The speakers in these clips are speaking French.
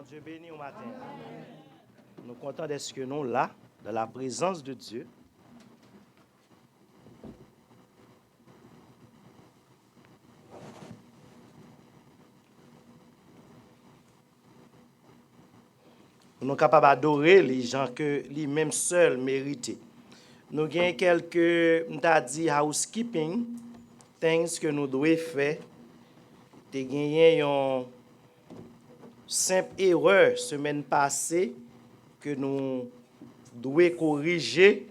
Dieu béni au matin. Nous sommes contents d'être que nous là, dans la présence de Dieu. Nous sommes capables d'adorer les gens que lui-même seul méritent. Nous avons quelques, housekeeping things que nous devons faire. Nous avons une simple erreur semaine passée que nous devons corriger.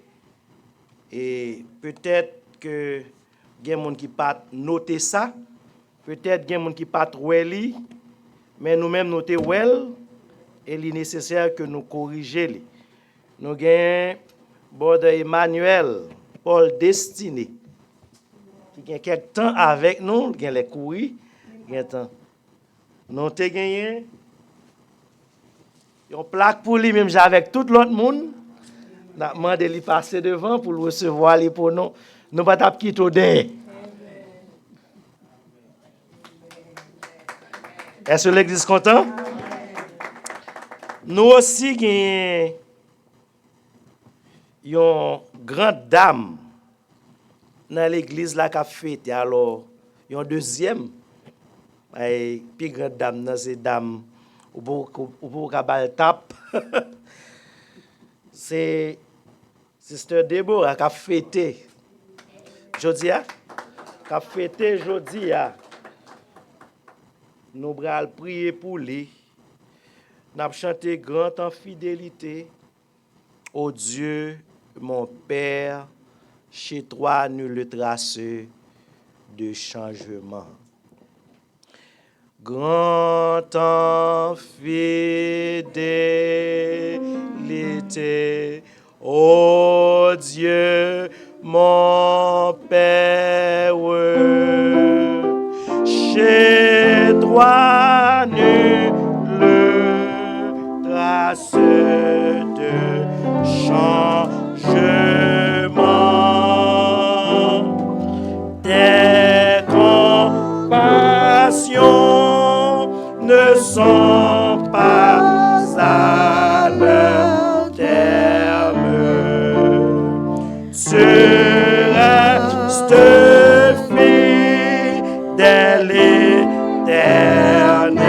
Et peut-être que il y a des gens qui pas noter ça. Peut-être qu'il y a des gens qui pas trouver, mais nous-mêmes noter well. Et il est nécessaire que nous corrigions. Nous avons Brother Emmanuel, Paul Destiné, qui a quelques temps avec nous, qui a les courir. Nous avons gagné une plaque pour lui, même avec tout l'autre monde. Nous avons demandé de passer devant pour le recevoir pour nous. Nous ne pouvons pas quitter derrière. Est-ce que l'église est content? Nous aussi avons une grande dame dans l'église qui a fêté. Alors, il y a une deuxième. Et puis grande dame, c'est dame ou pour tape. C'est Sister Deborah qui a fêté. Jodia, qui a fêté Jodia. Nous allons prier pour lui. Nous avons chanté grand en fidélité. Ô Dieu, mon Père, chez toi nul trace de changement. Grand en fidélité, ô Dieu, mon Père, chez toi nul trace de changement. Tes compassions ne sont pas à leur terme. Tu restes fidèle éternellement.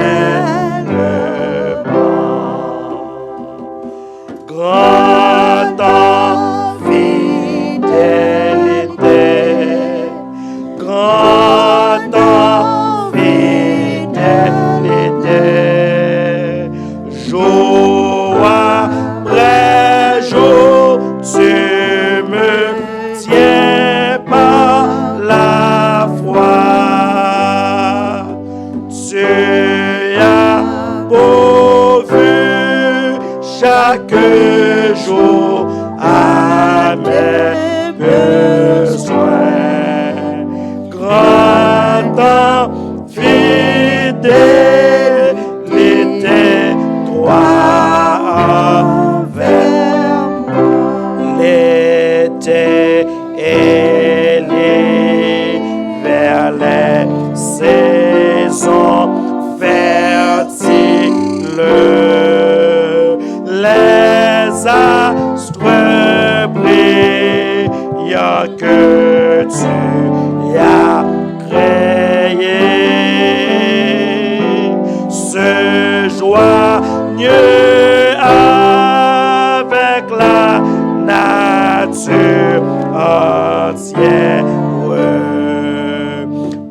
Grand en fidélité, grand en fidélité, jour après jour, tu me tiens par la foi. Tu as pourvu chaque jour à mes besoins. Grand en fidélité, toi envers l'été et l'hiver, les saisons fertiles, les astres brillants que tu as créés se joignent avec la nature entière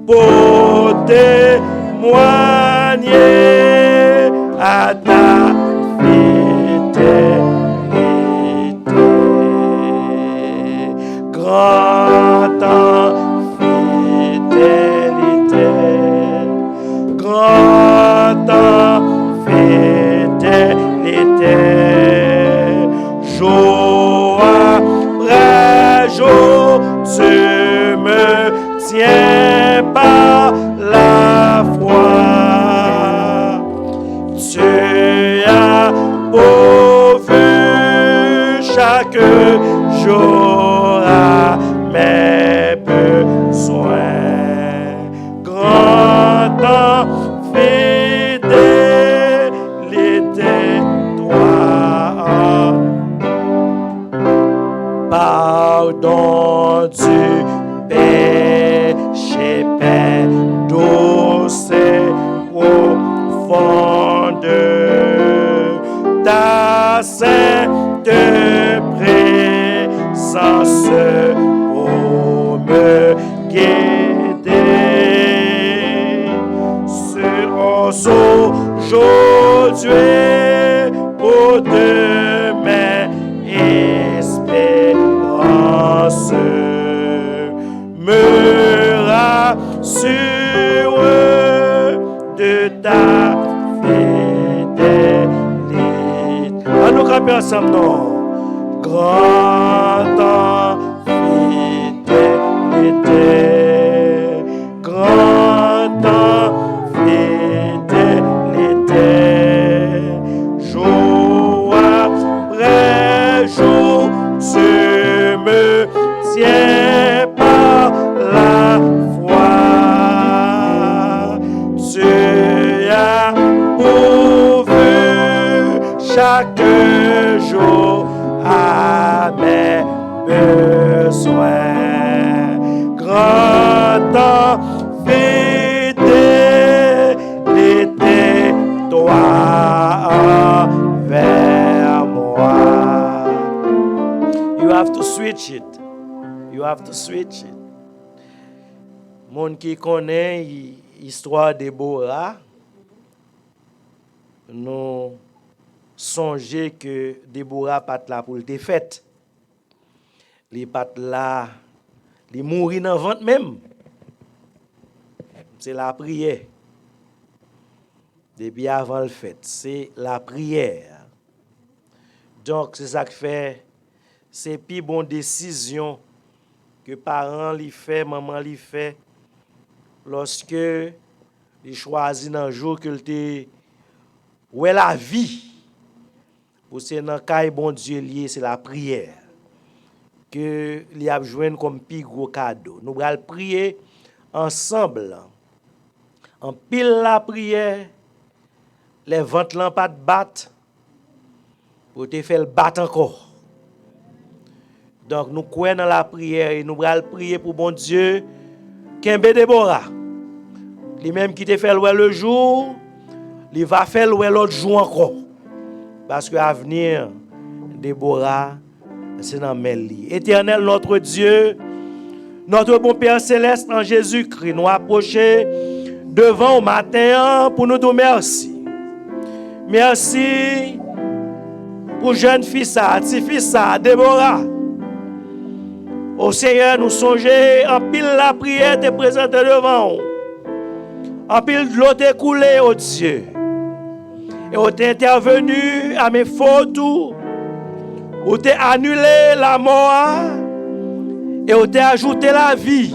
pour témoigner à ta fidélité. Grand en fidélité, grand en fidélité, jour après jour, tu me tiens par la foi. Tu as pourvu chaque jour à mes besoins. Grand en fidélité, Dieu pour demain, espérance me rassure de ta fidélité. À nous camper ensemble, non? Grande fidélité, grande fidélité, jour après jour, tu me tiens par la foi. Tu as pourvu chaque jour à mes besoins. Grande fidélité, toi envers moi. You have to switch it. You have to switch it. Monde qui connaît l'histoire de Déborah, nous songez que Déborah pas là pour le défaite. Il pas là, il mourit dans le ventre même. C'est la prière. Depuis avant le fait, c'est la prière. Donc c'est ça que fait, c'est plus bonne décision que parents li fait, maman li fait, lorsque il choisit dans le jour que te ouais la vie. Pour c'est dans caille bon Dieu lié, c'est la prière que li a joindre comme plus gros cadeau. Nous allons prier ensemble. En pile la prière, les ventres là pas de battre pour te faire le battre encore. Donc nous croyons dans la prière et nous allons prier pour bon Dieu Kembe Déborah. Lui-même qui te fait le jour, il va faire l'autre jour encore. Parce que l'avenir, Déborah, c'est dans Mélie. Éternel, notre Dieu, notre bon Père Céleste en Jésus-Christ, nous approcher devant au matin pour nous dire merci. Merci pour jeune fille ça, petit fille ça, Déborah. Au Seigneur, nous songer en pile la prière te présenter devant nous. En pile de l'eau t'est coulé, oh Dieu. Et on t'est intervenu à mes fautes, on t'est annulé la mort et on t'est ajouté la vie.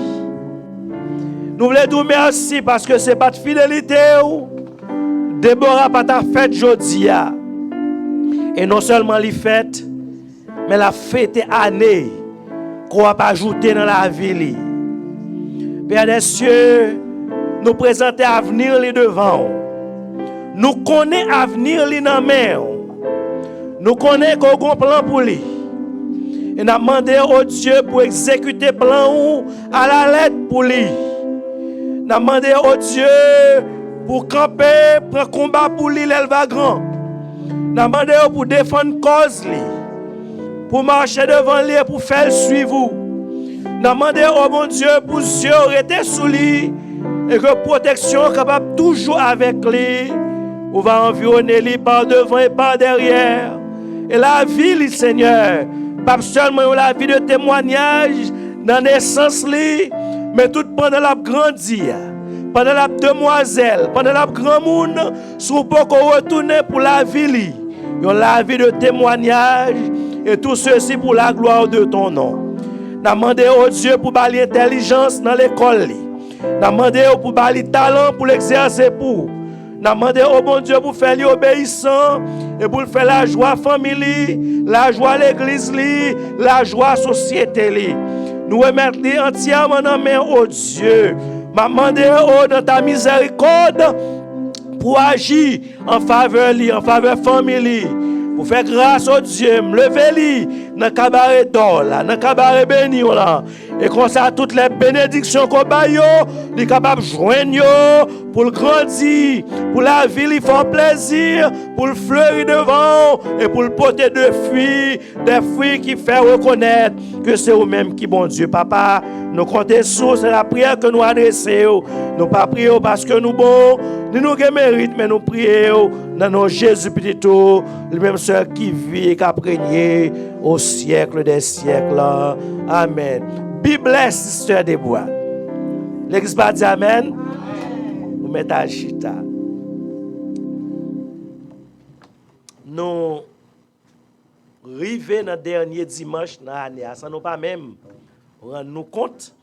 Nous voulons dire merci parce que c'est pas de fidélité. Déborah pas ta fête aujourd'hui. Et non seulement les fêtes, mais la fête année qu'on va ajouter dans la vie. Père des cieux, nous présenter l'avenir devant. Nous connaissons l'avenir dans la main. Nous connaissons qu'on a un plan pour lui. Et nous demandons au Dieu pour exécuter le plan à la lettre pour lui. Nous demandons au Dieu pour camper, prendre combat pour lui, elle va grand. Nous demandons pour défendre cause lui. Pour marcher devant lui, pour faire suivre vous. Nous demandons au bon Dieu pour Dieu rester sous lui et que protection capable toujours avec lui. On va environner lui par devant et par derrière. Et la vie, Seigneur, pas seulement la vie de témoignage dans la naissance, mais tout pendant la grandi, pendant la demoiselle, pendant la grand monde, sous pour qu'on retourne pour la vie, la vie de témoignage, et tout ceci pour la gloire de ton nom. Nous demandons au Dieu pour bâtir l'intelligence dans l'école. Nous demandons pour bâtir le talent pour l'exercer pour. Nous demandons au bon Dieu pour faire l'obéissant et pour faire la joie famille, la joie l'église, la joie société. Nous remettons entièrement dans main au Dieu. Nous demandons dans ta miséricorde pour agir en faveur famille. Pour faire grâce au Dieu, me lever dans cabaret d'or là, dans cabaret béni là. Et comme ça toutes les bénédictions qu'on baille yo, li capable joindre yo pour le grandir, pour la vie il fait plaisir, pour le fleurir devant et pour le porter des fruits qui fait reconnaître que c'est vous-même qui bon Dieu. Papa, nous comptons sur c'est la prière que nous adressons. Nous pas prier parce que nous bon, nous avons mérite, mais nous prions dans nos Jésus petit tout, le même seul qui vit et qui a régné au siècle des siècles. Amen. Be blessed, Sister Débois. L'église va dire Amen. Nous mettons à chita. Nous arrivons dans le dernier dimanche de l'année. Ça nous pas même rendre nous compte.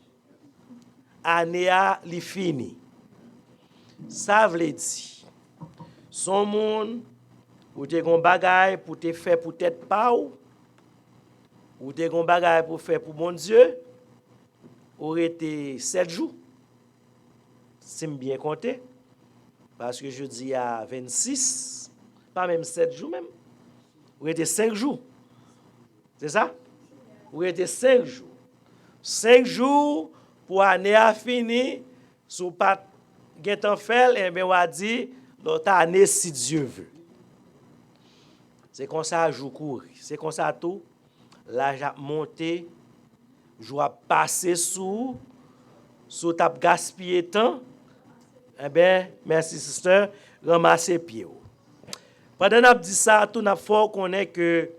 L'année a fini. Ça veut dire, son monde, ou te gon bagay pour te faire pour tête pas ou te gon bagay pour faire pour bon Dieu, aurait été 7 jours. C'est bien compté. Parce que je dis à 26, pas même 7 jours même. Aurait été 5 jours. C'est ça? Aurait été 5 jours. 5 jours pour l'année à fini, sous pas gen fait, et bien on a dit l'autre année si Dieu veut. C'est comme ça jour courir, c'est comme ça tout. Là j'ai monté, je vais passer sous tap gaspiller temps. Eh bien merci sister, ramasser pied. Pendant n'a dit ça, tout n'a fort connaît que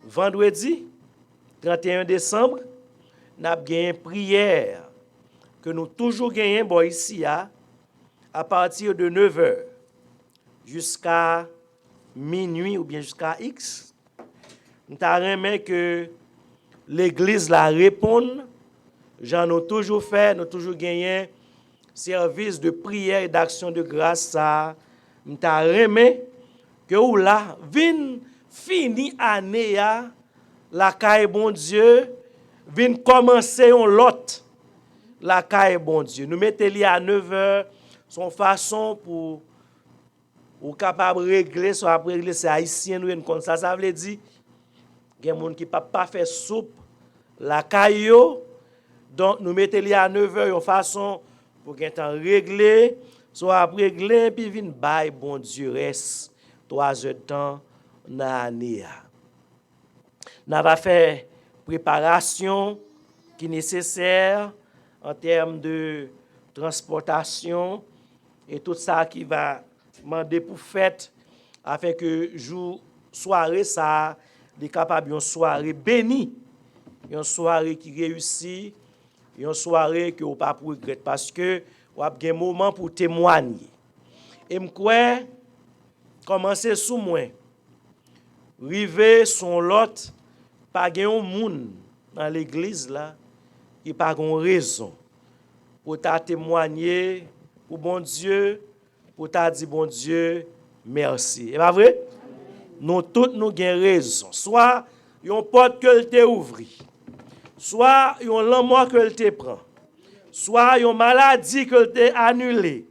vendredi 31 décembre, n'a gagné prière que nous toujours gagnons bon, ici à partir de 9h jusqu'à minuit ou bien jusqu'à X. Nous avons que l'église la réponde. J'en ai toujours fait, nous toujours gagné service de prière et d'action de grâce. Ça, nous avons que ou là, vin fini année la caille bon Dieu, vin commencer un lot. La caille bon Dieu. Nous mettons à 9h son façon pour capable régler, soit après régler, c'est haïtien nous comme ça. Ça veut dire, il y a des gens qui ne peuvent pas faire soupe, la caille. Donc nous mettons à 9h une façon pour qu'il régler, soit après régler, puis vin bail bon Dieu reste 3 heures de temps dans l'année. Nous avons fait préparation qui est nécessaire en termes de transportation et tout ça qui va demander pour fête afin que jour soirée ça est capable une soirée bénie, une soirée qui réussit, une soirée que vous pas pour regretter parce que vous avez un moment pour témoigner. Et me crois commencer sous moi. River son lot pas un monde dans l'église là qui pas une raison pour t'a témoigner pour bon Dieu, pour t'a dit bon Dieu merci. Et pas vrai? Nous tous nous avons raison. Soit une porte que te ouvri, soit une l'amour que te prend, soit une maladie que te annulée.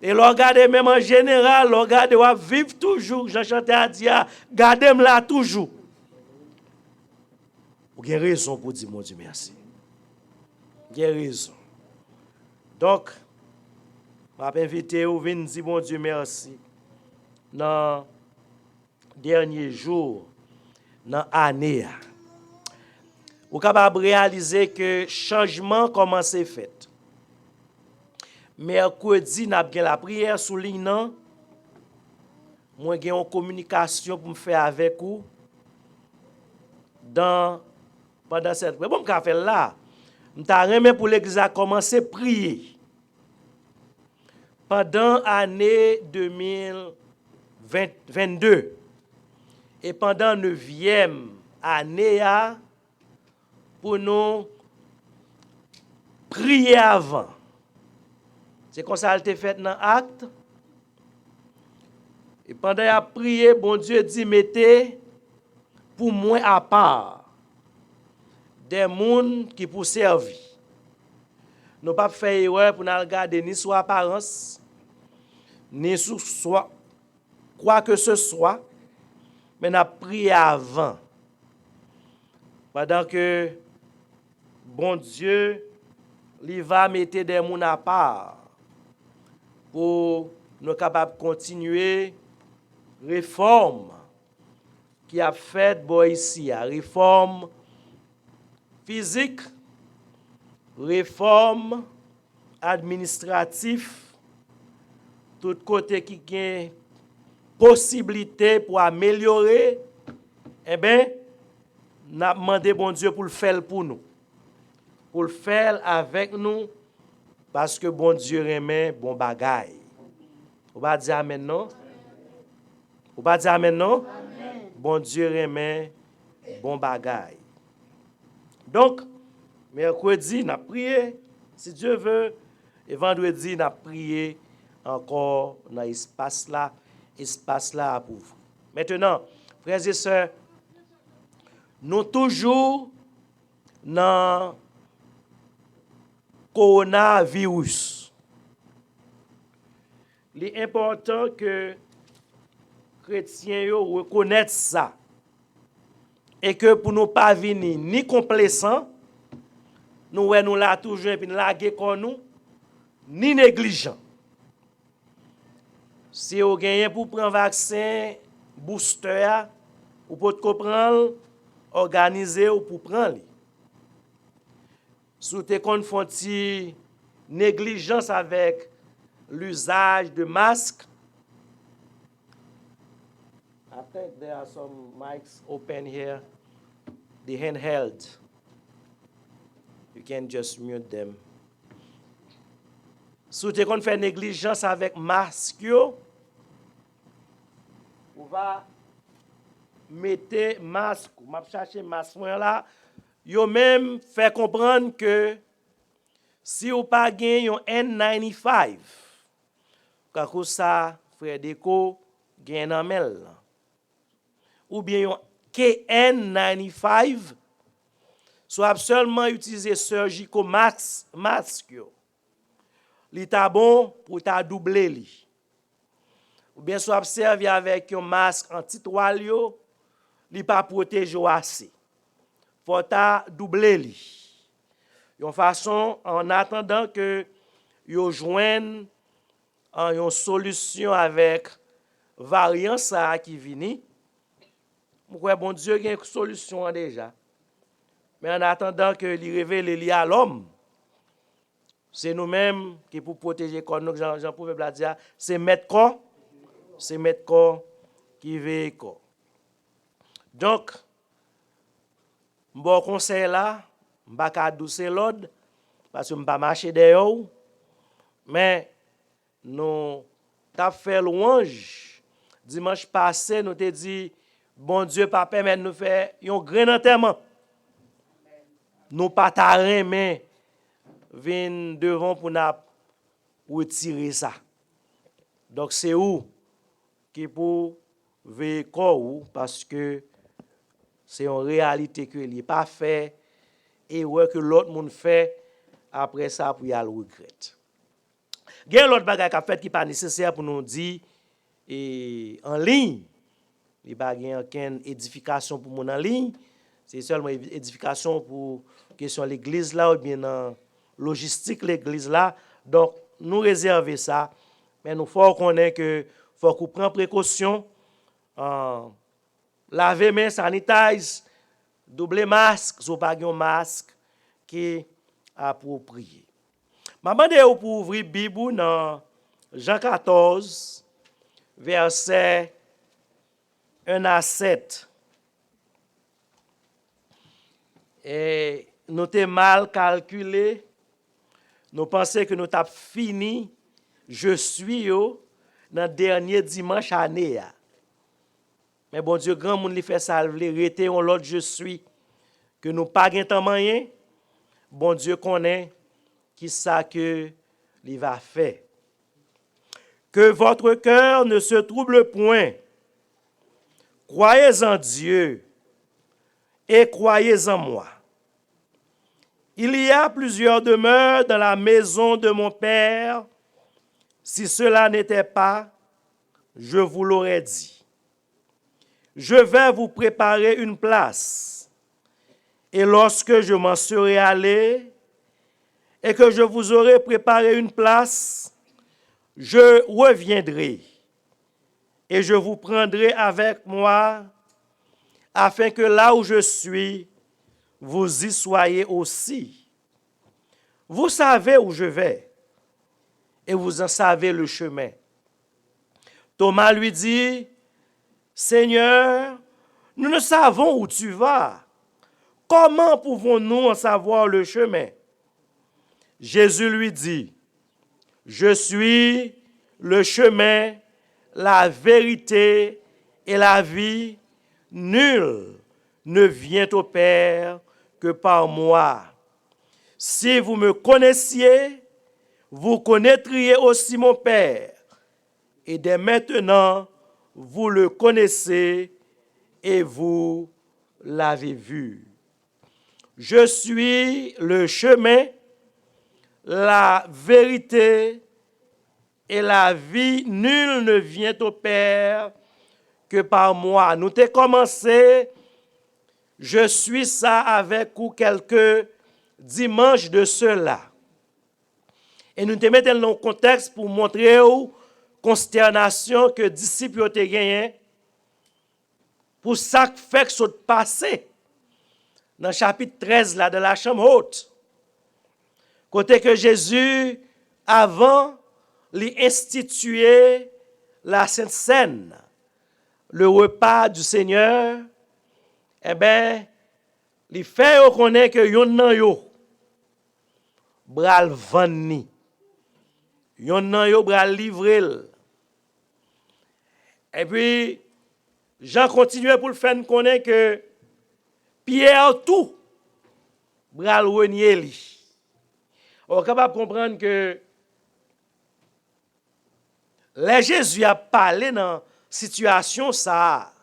Et regardez même en général, regardez va vivre toujours. Jean chanté à dire, gardez-moi là toujours. Vous avez raison pour dire mon Dieu merci. Vous avez raison. Donc, je vais inviter vous à venir dire mon Dieu merci. Dans les derniers jours, dans l'année, vous êtes capable de réaliser que le changement commence à fait. Mercredi, nous avons la prière sous ligne. Moi, j'ai une communication pour me faire avec vous pendant cette prière. Bon, je vais faire là. Je vais pour l'église à commencer à prier. Pendant l'année 2022 et pendant la 9e année, pour nous prier avant. C'est comme ça qu'elle a fait dans l'acte. Et pendant qu'elle a prié, bon Dieu dit, mettez pour moi à part des gens qui pour servir. Nous ne pouvons pas faire erreur pour nous regarder ni sur apparence, ni sur quoi que ce soit. mais n'a prié avant. Pendant que bon Dieu, il va mettre des gens à part pour nous capables de continuer réforme qui a fait ici, réforme physique, réforme administrative, tout côté qui a possibilité pour améliorer, eh bien, nous avons demandé bon Dieu pour le faire pour nous. Pour le faire avec nous, parce que bon Dieu remet bon bagaille. Vous va dire amen, non? Vous va dire amen, non? Amen. Bon Dieu remet bon bagaille. Donc, mercredi, nous avons prié, si Dieu veut, et vendredi, nous avons prié encore dans l'espace là pour vous. Maintenant, frères et sœurs, nous toujours dans coronavirus. Il est important que les chrétiens reconnaissent ça. Et que pour nous pas venir ni complaisants, nous là toujours et puis laguer comme nous, ni négligents. Si vous gagnez pour prendre vaccin booster, vous pouvez comprendre, organiser ou pour prendre. Si vous avez négligence avec l'usage de masques, I think there are some mics open here, the handheld. You can just mute them. Si vous avez fait négligence avec masque, vous va mettre masque, vous chercher masque là, vous même fait comprendre que si vous pas gagné un N95, comme ça, frère Déco gagne un mel, ou bien un KN95, soit seulement utiliser surgical masque. L'état bon pour ta doubler li. Ou bien soit observer avec un masque anti-toile yo, li pas protéger assez. Faut ta doubler li. Yon façon en attendant que yo joigne une solution avec variant ça qui vini. Moi bon Dieu gen une solution déjà. Mais en attendant que li révèle li à l'homme, c'est nous-mêmes qui pour protéger corps nous Jean Proverbe dire c'est mettre corps qui veille corps. Donc bon conseil là, m'pa ka doucer l'ordre parce que m'pa marcher dehors mais nous t'a fait louange dimanche passé nous te dit bon Dieu pas permettre nous faire un grand enterrement. Nous pas ta remet vin devant pour nous retirer ça. Donc c'est où qui pour veiller corps parce que c'est une réalité que il n'est pas fait et que l'autre monde fait après ça pour y aller regret. Il y a l'autre bagage qu'a fait qui pas nécessaire pour nous dire et en ligne. Il n'y a pas aucune édification pour mon en ligne, c'est seulement édification pour question l'église là ou bien dans logistique l'église là. Donc nous réserver ça mais nous faut connaître que faut qu'on prenne précaution laver main sanitize double masque, so pas un masque qui est approprié. Je demande pour ouvrir la Bible dans Jean 14, verset 1 à 7. Et nous avons mal calculé. Nous pensons que nous avons fini. Je suis dans le dernier dimanche année. Mais bon Dieu, grand monde li fait ça, il rete on l'autre je suis que nous pas gain temps moyen. Bon Dieu connaît qui ça que il va faire. Que votre cœur ne se trouble point. Croyez en Dieu et croyez en moi. Il y a plusieurs demeures dans la maison de mon Père. Si cela n'était pas, je vous l'aurais dit. je vais vous préparer une place. Et lorsque je m'en serai allé et que je vous aurai préparé une place, je reviendrai et je vous prendrai avec moi afin que là où je suis, vous y soyez aussi. Vous savez où je vais et vous en savez le chemin. Thomas lui dit, Seigneur, nous ne savons où tu vas. Comment pouvons-nous en savoir le chemin? Jésus lui dit, je suis le chemin, la vérité et la vie. Nul ne vient au Père que par moi. Si vous me connaissiez, vous connaîtriez aussi mon Père. Et dès maintenant, vous le connaissez et vous l'avez vu. Je suis le chemin, la vérité et la vie. Nul ne vient au Père que par moi. Nous t'ai commencé, je suis ça avec vous quelques dimanches de cela. Et nous te mettons dans le contexte pour montrer aux consternation que les disciples ont gagné pour ça que fait que ça passé dans le chapitre 13 là, de la chambre haute. Côté que Jésus, avant, l'instituer la Sainte Seine, le repas du Seigneur, eh bien, il fait reconnaître que yon nan yo bral vanni. Yon nan yo bral livrel. Et puis, Jean continuait pour le faire connaître que Pierre tout bral renier li. On est capable de comprendre que les Jésus a parlé dans situation ça.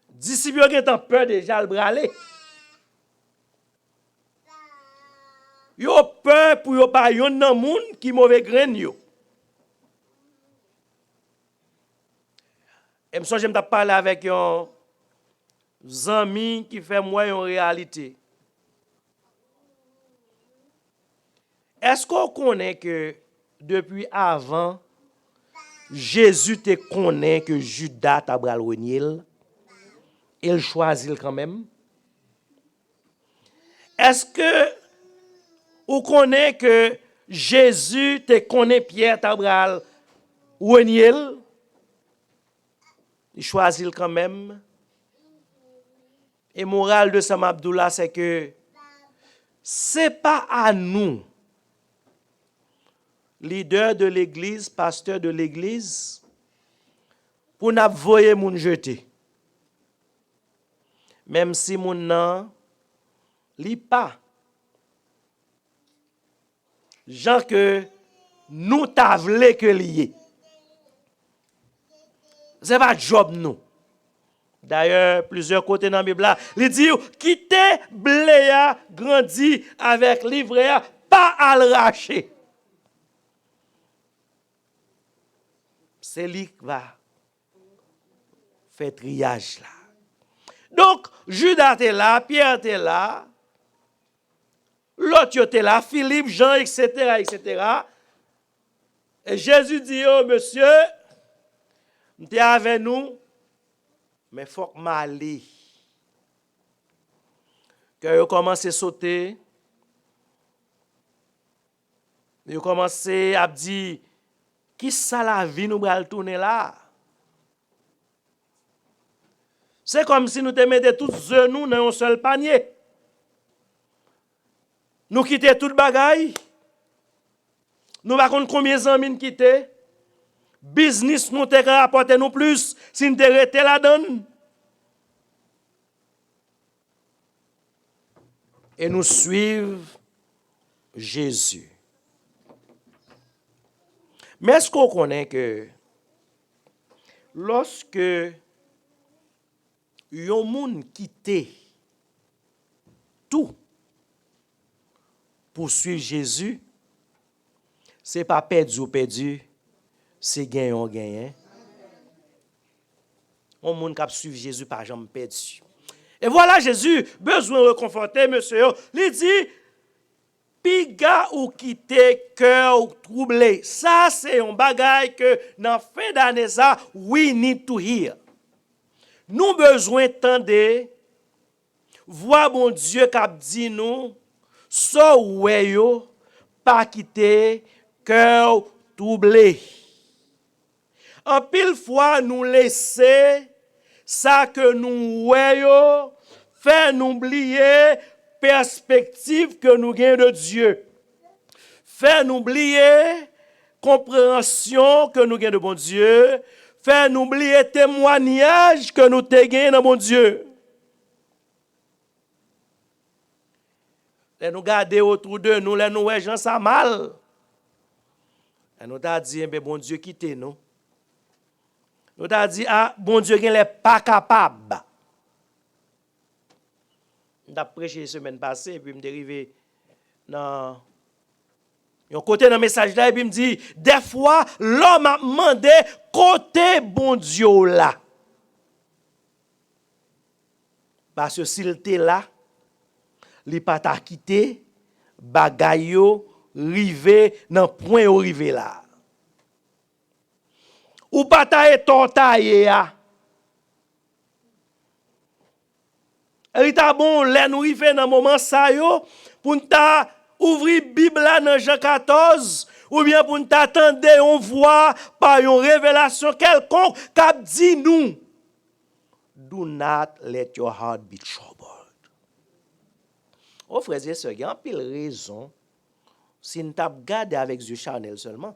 Disciples ont peur déjà le braler. Yo peur pour yo pas yon nan moun qui mauvais grain yo. Et me j'aime parler avec un ami qui fait moi en réalité. Est-ce qu'on connaît que depuis avant Jésus te connaît que Judas t'a bral reniel? Il choisit quand même. Est-ce que vous connaissez que Jésus te connaît Pierre Tabral reniel? Il choisit quand même. Et morale de Sam Abdullah, c'est que c'est pas à nous, leader de l'église, pasteur de l'église, pour nous voyer moun jeter. Même si moun nan li pas. Jean que nous t'avlé que lié. C'est pas job nous. D'ailleurs, plusieurs côtés dans la Bible, il dit quittez bléa grandi avec livret pas à le racher. C'est lui qui va faire triage là. Donc, Judas était là, Pierre était là, l'autre était là, Philippe, Jean, etc., etc. Et Jésus dit, oh monsieur, tu es avec nous, mais il faut que m'aille. Que vous commencez à sauter, vous commencez à dire, qui ça la vie nous va tourner là? C'est comme si nous te mettions tous nous dans un seul panier. Nous quittons toute bagaille. Nous ne savons pas combien d'amis nous quitter. Business nous te rapporter nous plus si nous te resté la donne. Et nous suivons Jésus. Mais est-ce qu'on connaît que lorsque yon moun quitte tout pour suivre Jésus, c'est pas perdu ou perdu, c'est gagnant ou gagnant. on monde qui suivre Jésus par jamais perdu. Et voilà Jésus, besoin de reconforter monsieur, il dit piga ou quitter cœur troublé. Ça c'est un bagage que dans fin d'année ça we need to hear. Nous besoin tendre voir bon Dieu qui dit nous so ouais yo pas quitter cœur troublé. En pile fois nous laisser ça que nous voyons fait nous oublier perspective que nous gagnons de Dieu. Fait nous oublier compréhension que nous gagnons de bon Dieu. Fait nous oublier témoignage que nous gagnons de bon Dieu. Et nous garder autour de nous, les nous gens ça mal. Et nous t'a dit bon Dieu quittez nous. Nous t'a dit ah bon Dieu il est pas capable. N'a prêché la semaine passée puis me dérivé dans un côté dans message là et puis me dit des fois l'homme a demandé côté bon Dieu là. Parce que s'il était là, il pas t'a quitté bagay yo rivé dans point yo rivé là. Ou pas t'a tortaillé ya. Il est bon, là nous arrivons dans moment ça yo pour ta ouvrir Bible là dans Jean 14 ou bien pour t'attendre on voit par une révélation quelconque qui dit nous do not let your heart be troubled. Oh frères et sœurs, il y a un pile raison si nous t'a regardé avec yeux charnel seulement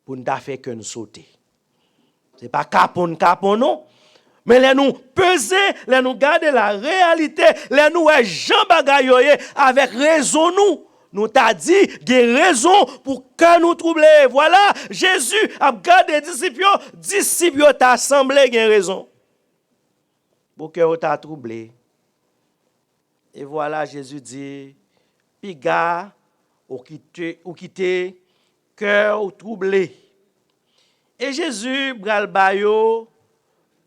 pour nous faire que nous sauter. C'est pas capon non. Mais les nous peser, les nous garder la réalité, les nous Jean bagayoye avec raison nous t'a dit des raisons pour que nous troubler. Voilà, Jésus a gardé disciples t'a semblé gen raison. Pour que t'a troublé. Et voilà Jésus dit piga ou quitter cœur troublé. Et Jésus bral bayo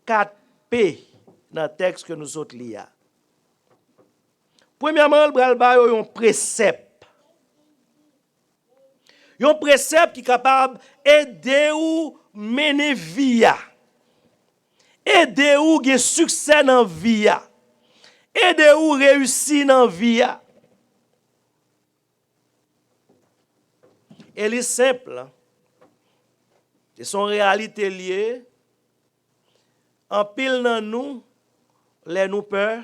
4 P dans le texte que nous autres lisons. Premièrement, le bral bayo un précepte. Un précepte qui est capable d'aider ou mener vie. Aider ou gagner succès dans vie. Aider ou réussir dans vie. Elle est simple. C'est son réalité liée. En pile dans nous, les nous peur,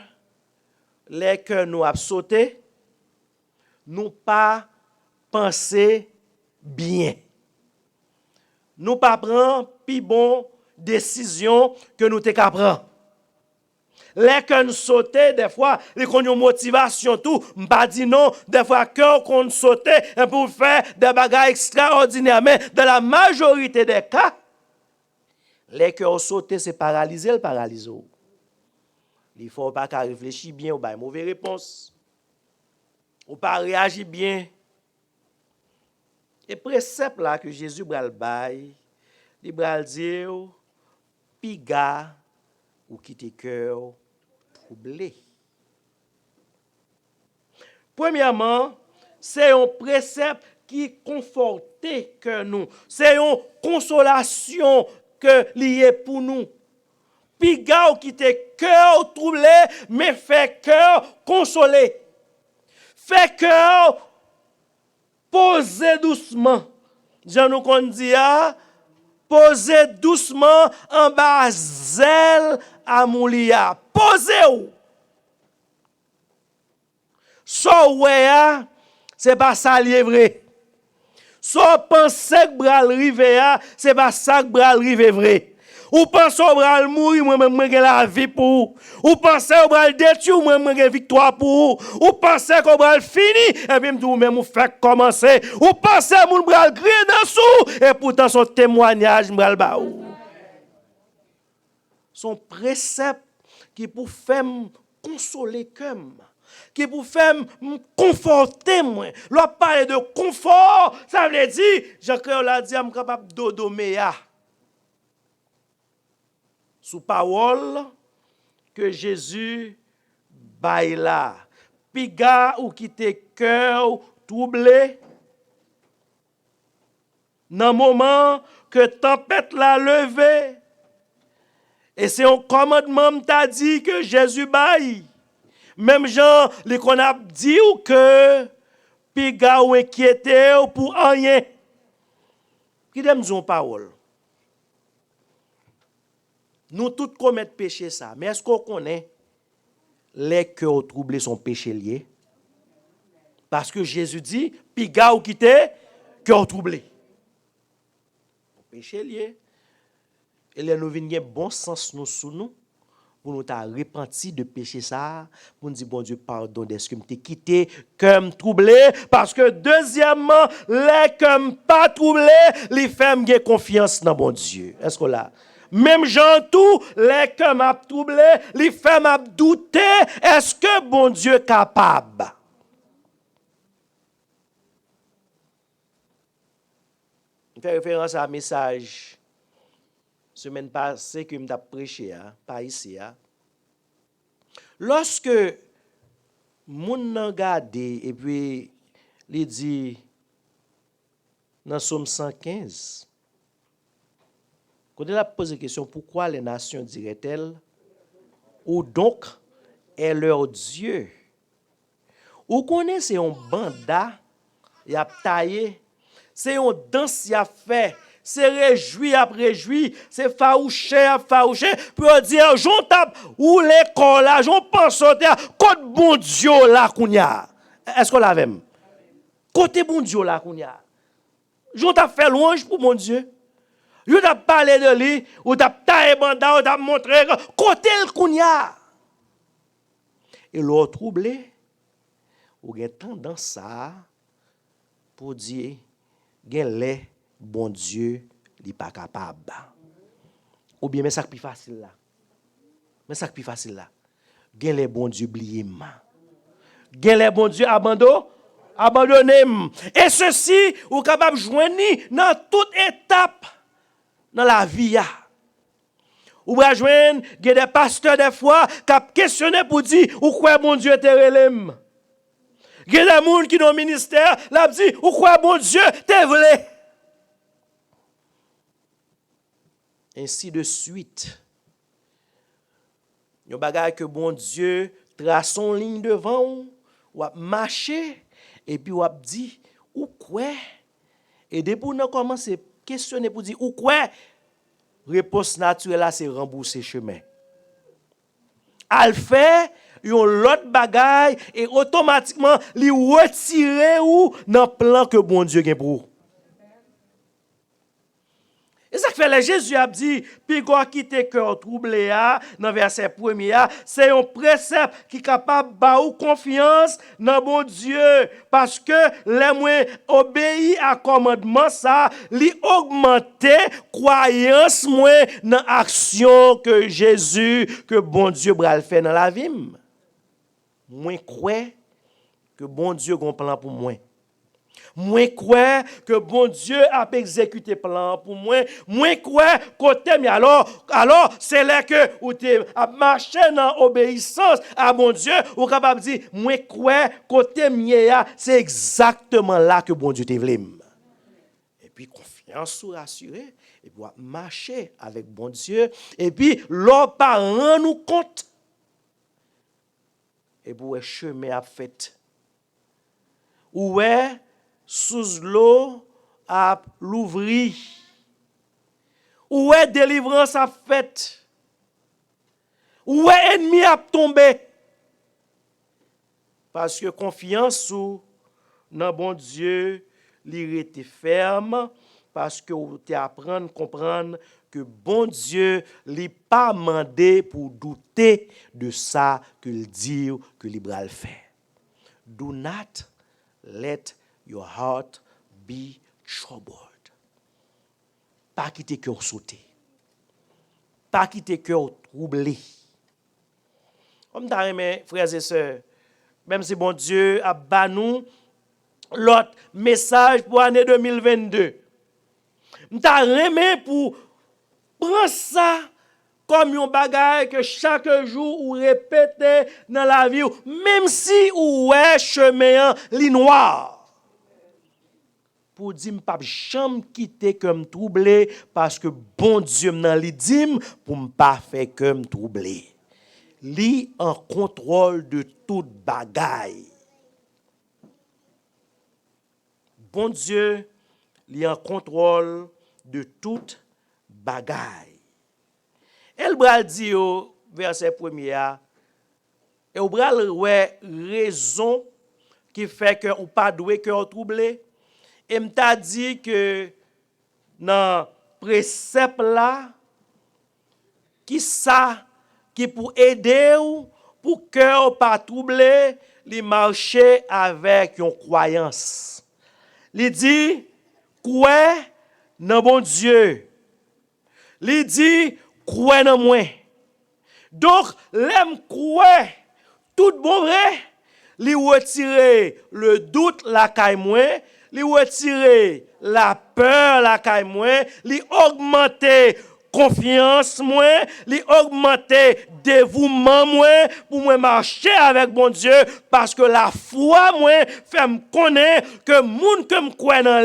les que nous a sauté, nous pas penser bien. Nous pas prendre plus bon décision que nous te prendre. Les que nous sauter des fois, les qu'on une motivation tout, m'pas dit non, des fois que qu'on sauter pour faire des bagages extraordinaires, mais dans la majorité des cas les cœurs sautés, c'est paralyser le paralyso. Il faut pas qu'à réfléchir bien ou pas mauvaise réponse. Ou pas réagir bien. Et précepte là que Jésus bral bail, il bral dire piga ou quitter cœur troublé. Premièrement, c'est un précepte qui conforte que nous. C'est une consolation que lié pour nous. Piga ou quitter cœur troublé, mais fait cœur consolé. Fait cœur poser doucement. Jean nous qu'on dit poser doucement en bas zèle à moulia. Posez ou. So ouais, c'est pas ça lié vrai. So pense que bral rive c'est pas ça que bral rive vrai. Ou pense que bral mourir moi même gen la vie pour. Ou pense que bral détruire moi même gen victoire pour. Ou pense que bral fini et puis m'dou même ou fait commencer. Ou pense moun bral crier dans sou et pourtant son témoignage bral ba ou. Son précepte qui pour faire consoler comme qui pour faire me conforter moi. L'on parle de confort, ça veut dire Jean-Claude l'a dit, je suis capable de dormir. sous parole que Jésus baille là. Piga ou qui te cœur troublé. Dans le moment que tempête l'a levé. Et c'est un commandement t'a dit que Jésus baille. Même Jean, les qu'on a dit ou que piga ou inquiété ou pour rien. Qui aime dire parole? Nous tous commettons péché ça, mais est-ce qu'on connaît les cœurs troublés sont péchés liés? Parce que Jésus dit, piga ou quitter, cœur troublé. Péché lié. Et là, nous venons bon sens nous sous nous, pour nous repenti de péché ça, pour nous dire, bon Dieu, pardon, est-ce que je quitté, comme troublé, parce que deuxièmement, les comme pas troublé, les femmes ont confiance dans bon Dieu. Est-ce que là? Même gens tout, les comme a troublé, les femmes a douté, est-ce que bon Dieu est capable? Je fais référence à un message semaine passée que je m'ai prêché, pas ici. Lorsque moun nan gade et puis il dit dans Somme 115, quand il a posé la question pourquoi les nations diraient-elles ou donc est leur Dieu? Ou connaissez un banda y a taillé, c'est un danse y a fait. C'est réjoui après réjoui, c'est faouché après faouché, pour dire, j'en tape, ou l'école là, j'en pense au terre, côté bon Dieu là, kounya. Est-ce qu'on l'a même? Côté bon Dieu là, kounya. J'en tape fait louange pour mon Dieu. Je t'ai parlé de lui, ou t'as taillé banda, ou t'as montré, côté le kounya. Et l'autre troublé, ou gen tendance ça, pour dire, gen les bon Dieu n'est pas capable. Ou bien, mais ça plus facile là. Mais ça plus facile là. Gen les bon Dieu oublié ma. Gen les bon Dieu abandonné. Et ceci, ou capable de joindre dans toute étape dans la vie. Ou va joindre des pasteurs des fois qui questionné pour dire ou quoi bon Dieu te relève. Il y a des gens qui dans le ministère, là dit ou quoi bon Dieu te voulait. Ainsi de suite. Il y a des bagages que bon Dieu trace en ligne devant ou a marché et puis ou a dit ou quoi. Et depuis on commence à questionner pour dire ou quoi. Réponse naturelle là c'est rembourser chemin. Al fait yon l'autre bagaille et automatiquement li retirer ou dans plan que bon Dieu gen pour. Et ça fait que Jésus a dit, puis quoi quitter cœur troublé dans verset 1er, c'est un précepte qui est capable de confiance dans bon Dieu parce que les moins obéi à commandement ça, li augmenter croyance moins dans action que Jésus que bon Dieu bral faire dans la vie. Moins croire que bon Dieu a un plan pour moi. Moi crois que bon Dieu a exécuté plan pour moi. Moi crois côté mais alors c'est là que ou te a marché dans obéissance à bon Dieu ou capable dire moi crois côté mien c'est exactement là que bon Dieu te voulait. Et puis confiance ou rassuré et puis marcher avec bon Dieu et puis l'on pas rendre nous compte et pour le chemin a fait. Ouais sous l'eau a l'ouvri. Où est délivrance a fait? Où est ennemi a tombé? Parce que confiance ou dans bon Dieu, li rete ferme parce que ou te apprendre comprendre que bon Dieu li pas mandé pour douter de ça que le dit que li bral faire. Do not let your heart be troubled. Pas quitter cœur sauté. Pas quitter cœur troublé. Comme t'as mes frères et sœurs, même si bon Dieu a bannou l'autre message pour l'année 2022. M'ta remet pour prendre ça comme un bagage que chaque jour ou répéter dans la vie, même si ou est chemin li noir. Pour dire pas jamais quitter comme troublé parce que bon Dieu m'nan li dim pour me pas faire comme troublé. Li en contrôle de toute bagaille. Bon Dieu, li en contrôle de toute bagaille. El bral dit au verset 1er, et au bral ouais raison qui fait que ou pas doué cœur troublé. Et m'ta dit que dans précepte là qui ça qui pour aider ou pour cœur pas troublé, li marcher avec une croyance. Li dit croire dans bon Dieu. Li dit croire dans moi. Donc l'aime croire tout bon vrai, li retirer le doute la caille moi, li retirer la peur la caille moi, li augmenter confiance moi, li augmenter dévouement moi pour moi marcher avec bon Dieu parce que la foi moi fait me connaître que moun que me croit dans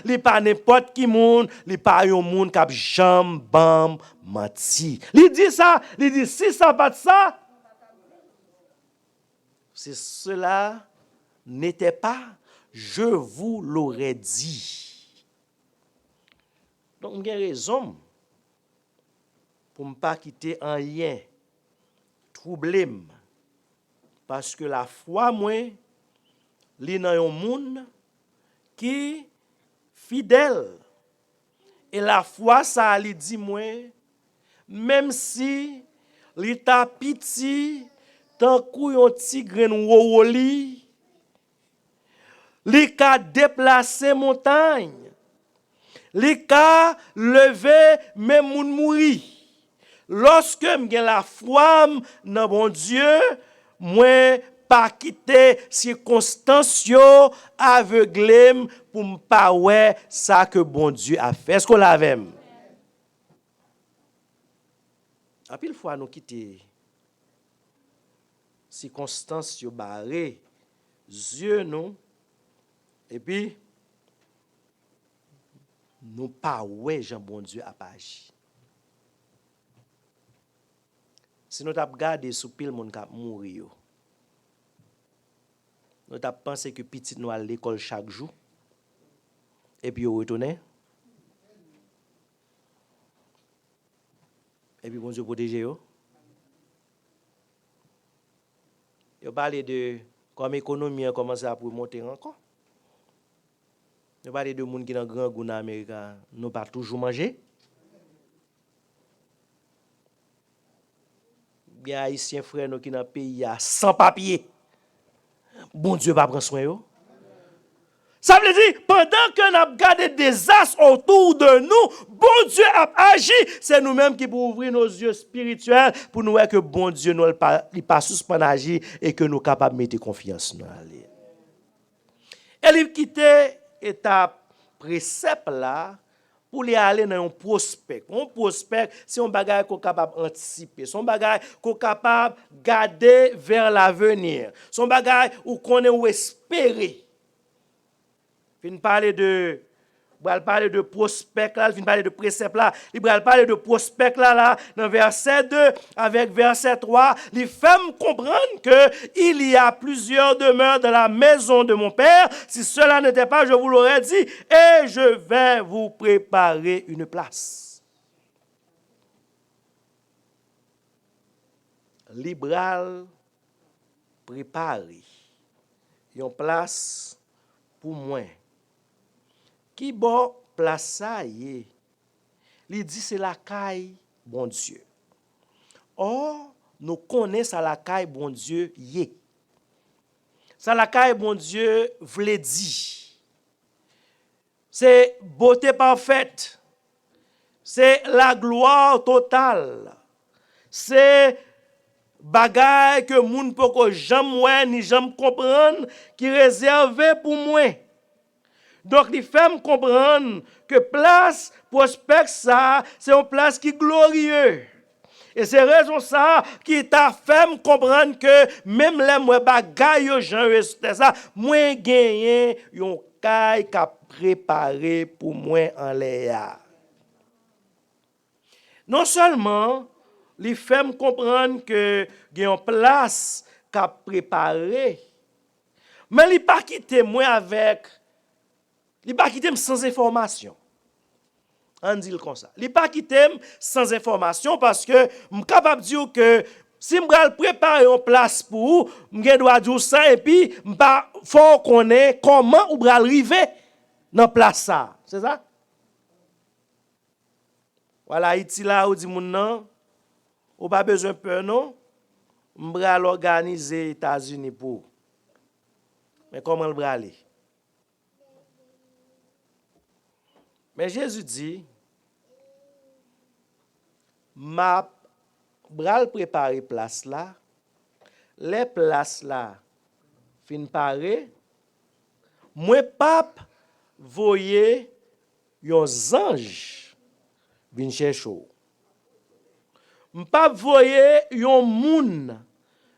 li pas n'importe qui moun, li pas un moun qui jambe bam menti. Li dit ça, li dit si ça pas de ça, si cela n'était pas, je vous l'aurais dit. Donc, j'ai raison pour ne pas quitter un rien troublé. Parce que la foi, moi, li nan yon moun qui fidèle. Et la foi, ça li dit moi, même si li ta piti, tant kou yon ti gren wowoli, li ka déplacer montagne, li ka lever même moun mouri. Lorsque m'gen la foi dans bon Dieu, moi pas quitter circonstances yo aveuglé pour m'pa ouais ça que bon Dieu a fait. Est-ce qu'on l'avait? A pile fois nous quitter circonstances yo barré yeux nous et puis nous pas ouais Jean bon Dieu a pas agi. Si nous t'a regardé sous pile monde qui mourir, nous t'a pensé que petit nous à l'école chaque jour et puis on retourner et puis bon Dieu protéger yo. Yo parler de comme économie a commencé à monter encore. Yo parler de monde qui dans grand goût en Amérique, nous pas toujours manger. Bien haïtien frère nous qui dans pays sans papier. Bon Dieu va prendre soin yo. Ça veut dire pendant que nous avons gardé des astres autour de nous, bon Dieu a agi, c'est nous-mêmes qui pouvons ouvrir nos yeux spirituels pour nous voir que bon Dieu nous pas suspend agir et que nous sommes capables de mettre confiance dans lui. Et il quitte étape précepte là pour lui aller dans un prospect. Un prospect, c'est un bagage qu'on est capable d'anticiper. C'est un bagage qu'on est capable de garder vers l'avenir. C'est un bagage où qu'on est espérer. Il parler de prospect là, il parler de précepte là, il parler de prospect là dans verset 2 avec verset 3, il fait me comprendre que il y a plusieurs demeures dans la maison de mon père. Si cela n'était pas, je vous l'aurais dit, et je vais vous préparer une place. Libral préparer une place pour moi. Qui bon place ça y est. Il dit c'est la caille bon Dieu. Or nous connaissons la caille bon Dieu y est. Ça la caille bon Dieu vle dit. C'est beauté parfaite. C'est la gloire totale. C'est bagaille que moun poko jamais ouais ni jamais comprendre qui réservé pour moi. Donc, il fait me comprendre que place prospect ça, c'est une place qui est glorieuse. Et c'est raison ça qui t'a fait me comprendre que même les moi bagay yo Jean ça, moi gagné yon kay qu'a préparé pour moi en l'air. Non seulement les fait me comprendre que yon place qu'a préparé, mais il pas quitté moi avec, il pas quitté sans information. On dit comme ça. Il pas quitté sans information parce que je suis capable de dire que si je prépare une place pour vous, je dois dire ça et puis il faut connaître comment vous allez arriver dans place ça. C'est ça? Voilà, Haïti là, ou dit mon non, ou pas besoin de peur non, je vais organiser les États-Unis pour. Mais comment le bras aller? Mais Jésus dit, ma bral préparer place là, les places là, fin paré, moi pape voyez yon ange vin chercher. M'pape voyez yon moun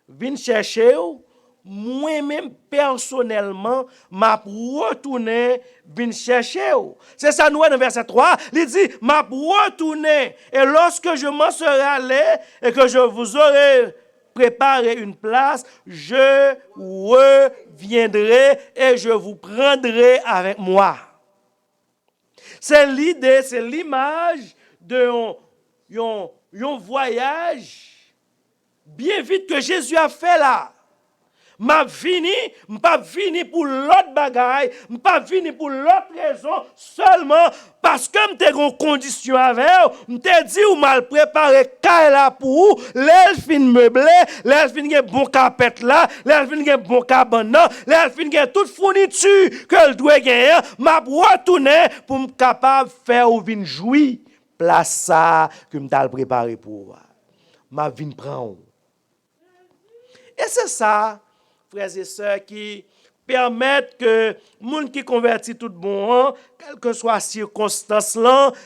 vin chercher ou, moi-même personnellement m'a retourné vinn chercher. C'est ça nous dans verset 3, il dit m'a retourné et lorsque je m'en serai allé et que je vous aurai préparé une place, je reviendrai et je vous prendrai avec moi. C'est l'idée, c'est l'image de un voyage bien vite que Jésus a fait là. M'a pas vini pour l'autre bagaille, pas vini pour l'autre raison, seulement parce que m'te gon condition avec, m'te dit ou mal préparé caille là pour, l'elfin meublé, l'elfin gen bon carpet là, l'elfin gen bon cabane là, l'elfin gen toute fourniture que doit gagner, m'a retourner pour me capable faire ou vinn jouir place ça que m'ta préparé pour. M'a vinn prendre. Et c'est ça, frères et sœurs, qui permettent que les gens qui convertit tout bon, quelle que soit la circonstance,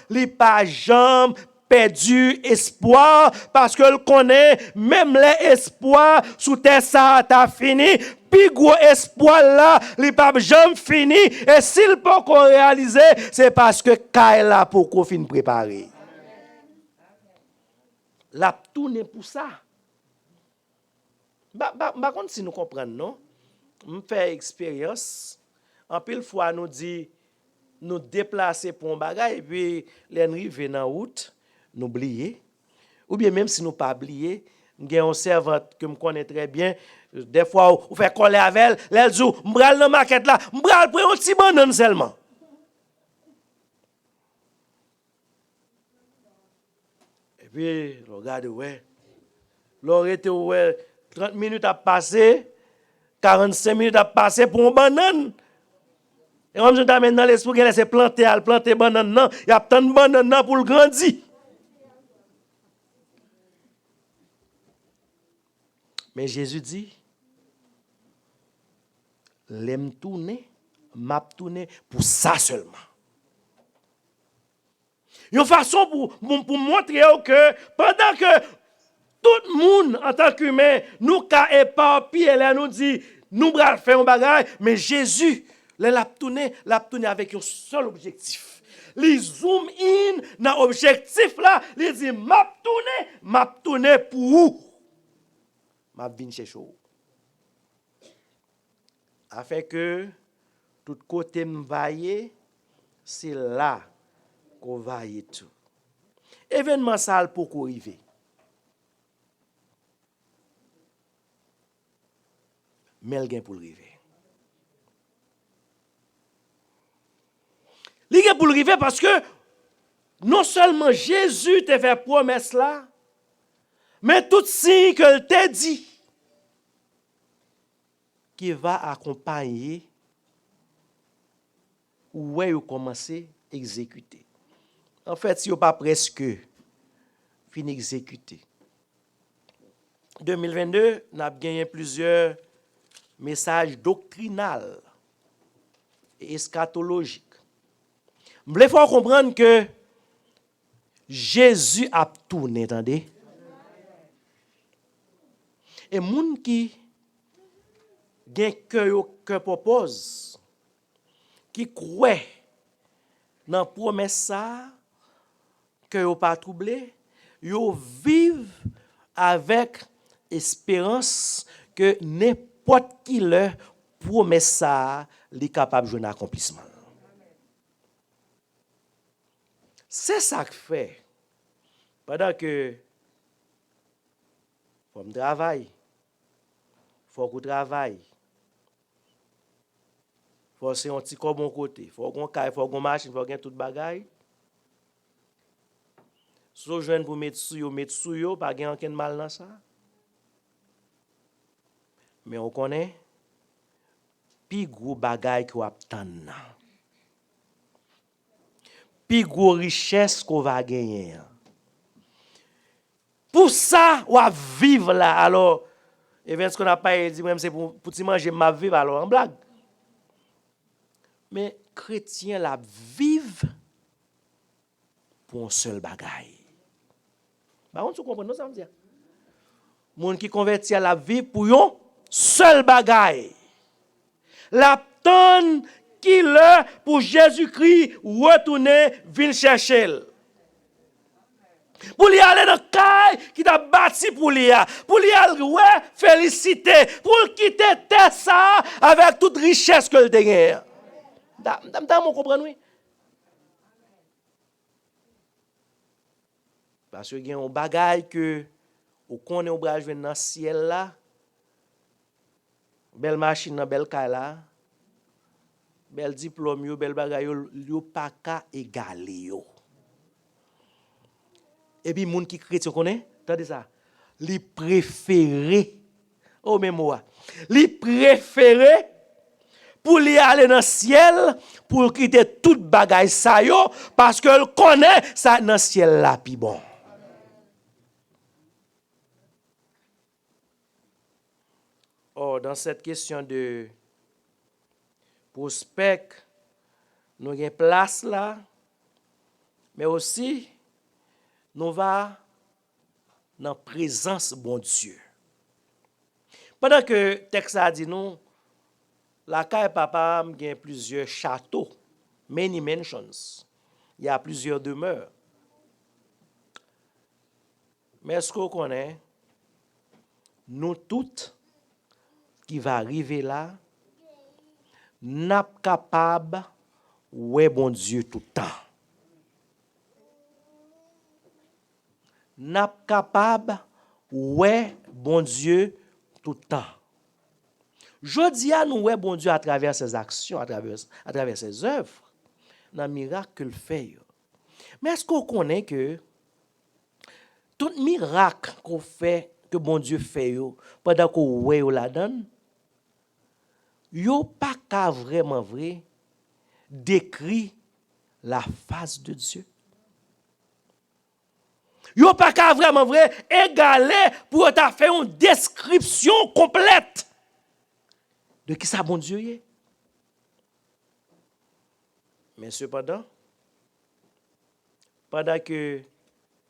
li pas jamais perdu espoir, parce que le connaît, même les espoirs sous terre ça a fini, puis gros espoir là, li pas jamais fini, et s'il peut qu'on réaliser, c'est parce que Kaila là pour qu'on fin préparer. La tourne pour ça. Par contre, si nous comprenons, non? On fait expérience. En pile fois, nous dit, nous déplacer pour un bagage, et puis, les arrivés dans la route, nous oublier. Ou bien, même si nous pas oublier, nous avons une servante que je connais très bien. Des fois, on fait coller avec elle, elle dit, je vais dans la maquette là, je vais prendre un petit banane seulement. Et puis, regardez, ouais. L'aurait ouais. 30 minutes à passer, 45 minutes à passer pour une banane. Et comme je t'amène dans l'esprit, il a planter banane, il y a tant de banane pour le grandir. Mais Jésus dit, l'aime tourner, m'a tourner pour ça seulement. Une façon pour montrer que pendant que tout le monde, en tant qu'humain, nous qu'a éparpillé, là nous dit, nous allons faire un bagage, mais Jésus, l'a tourné avec un seul objectif. Il zoom in dans l'objectif là, il dit, m'a tourné pour où? M'a vinn chercher. Afin que tout côté m'vailler, c'est là qu'on vaille tout. Événement ça pour qu'on arrive. Mais il y a pour arriver. Il y a pour arriver parce que non seulement Jésus t'a fait promesse là, mais tout signe que t'a dit qui va accompagner ou ouais commencer à exécuter. En fait, si vous pas presque fin exécuter. 2022, nous avons gagné plusieurs message doctrinal et eschatologique. Il faut comprendre que Jésus a tourné, attendez. Et moun qui gen que propose, qui croit dans promesse ça, que yo pas troublé, yo vivent avec espérance que n'importe qui leur promesse ça, li capable de jouer un accomplissement. C'est ça que fait. Pendant que faut me travailler, faut qu'on travaille, faut c'est un petit corps bon côté, faut qu'on caille, faut qu'on machine, faut qu'on tout bagaille. So jeune pour mettre sous yo, pas gen aucun mal dans ça. Mais on connaît pi gros bagaille qu'on attend. Pi gros richesse qu'on va gagner. Pour ça, on va vivre là. Alors, et bien ce qu'on n'a pas dit, même c'est pour manger ma vivre alors en blague. Mais chrétien la vivre pour un seul bagaille. Bah on tu comprends non ça veut dire. Moun qui converti à la vie pour un seul bagaille. La tonne qui le pour Jésus-Christ retourner venir chercher. Pour lui aller dans le caille qui t'a bâti pour lui aller ouais féliciter pour quitter terre ça avec toute richesse que le gagne. Vous comprenez oui? Parce que il y a un bagage que ou connaît au bras dans le ciel là. Belle machine dans belle caille là. Bel diplôme yo, bel bagay yo pas ka égaler yo. Et puis moun qui chrétien connaît, attendez ça. Li préféré oh même moi. Li préféré pour li aller dans le ciel pour quitter toute bagay ça yo parce que le connaît ça dans le ciel là pi bon. Oh, dans cette question de prospect, nous avons une place là, mais aussi, nous va dans la présence de bon Dieu. Pendant que le texte a dit nous, la caille papa a plusieurs châteaux, many mansions. Il y a plusieurs demeures. Mais est-ce qu'on connaît, nous toutes qui va arriver là, n'a pas capable ouais bon Dieu tout le temps. N'a pas capable ouais bon Dieu tout le temps. Je dis à nous ouais bon Dieu à travers ses actions, à travers ses œuvres, dans le miracle qu'il fait. Mais est-ce qu'on connaît que tout miracle qu'on fait, que bon Dieu fait pendant qu'on ouais la donne, yo pas qu'à vraiment vrai décrit la face de Dieu. Yo pas qu'à vraiment vrai égaler pour ta faire une description complète de qui ça bon Dieu est. Mais cependant, pendant que